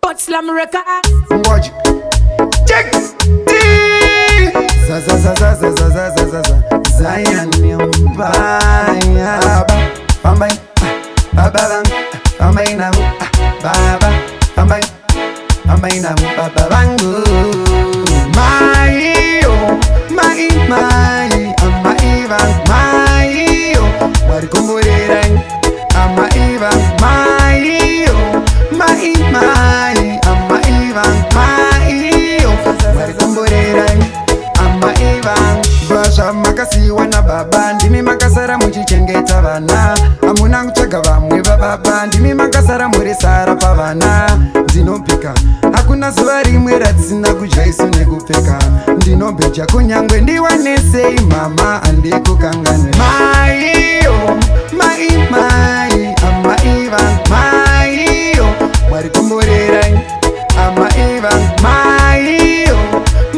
But Slam Records. Watch. Check. Za za za za za za za za za za. Zion Mbaya. Bamba. Baba. Bamba ina. Baba. Bamba. Bamba ina. Baba bangu. Maio. Mai mai. Ama Eva. Maio. Warikumburira. Ama Eva. Maio. Mai mai. Ama Eva. Maio. Warikumburira. Ama Eva. Vasha makasiwa na baba. Ndimi makasara muchichengeta vana. Amuna kutsvaga vamwe vababa. Ndimi makasara muri sara pavana. Ndinopika hakuna zuva rimwe ratisina kudya isu nekupfeka. Ndinobheja kunyangwe ndiwanesei mama handikukangane. Maiyo mai mai ama Eva maiyo warikumburerai ama Eva maiyo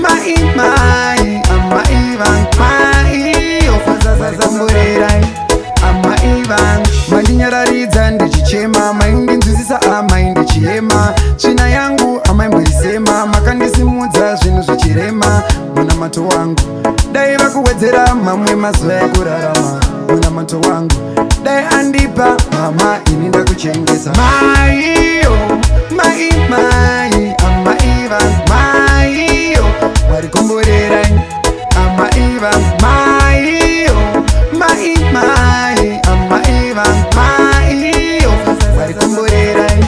mai mai ama Eva maiyo warikumburerai ama Eva. Mandinyararidza ndichichema maindinzwisisa amaindichema. Tsvina yangu amaimboisema makandisimudza zvinhu zvichirema. Munamato wangu dai vakuwedzera mamwe mazuva ekurarama. Munamato wangu dai andipa mama ini ndakuchengeta. Maiyo mai mai ama Eva maiyo warikumburerai ama Eva maiyo mai mai ama Eva maiyo warikumburerai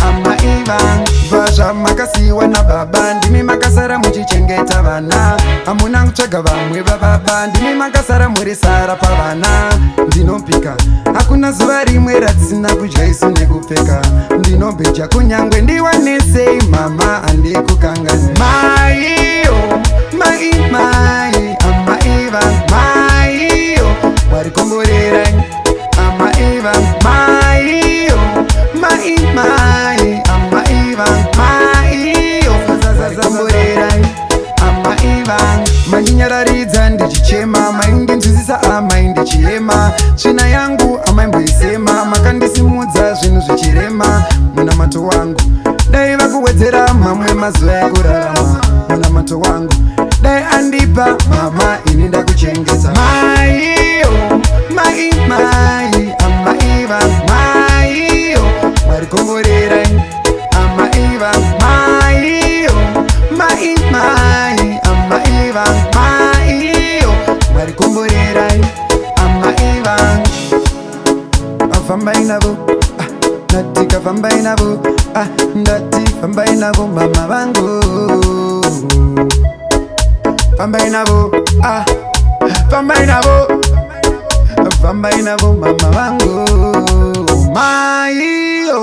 ama Eva. Vasha makasiwa na baba. Ndimi makasara muchichengeta vana. Hamuna kutsvaga vamwe vababa. Ndimi makasara muri sara pavana. Ndinopika hakuna zuva rimwe ratisina kudya isu nekupfeka. Ndinobheja kunyangwe ndiwanesei mama handikukangane. Maiyo mai mai ama Eva maiyo warikumburerai ama Eva maiyo mai mai ama Eva maiyo warikumburerai ama Eva. Mandinyararidza ndichichema maindinzwisisa amaindichema. Tsvina yangu amaimboisema makandisimudza zvinhu zvichirema. Munamato wangu dai vakuwedzera mamwe mazuva ekurarama. Munamato wangu dai andipa mama ini ndakuchengeta. Maiyo mai mai ama Eva maiyo warikumburerai ama Eva maiyo mai mai ama Eva maiyo warikumburerai ama Eva. Afambai navo natika fambai navo ndati fambai navo mama vangu. Fambai navo fambai navo fambai navo mama vangu. Maiyo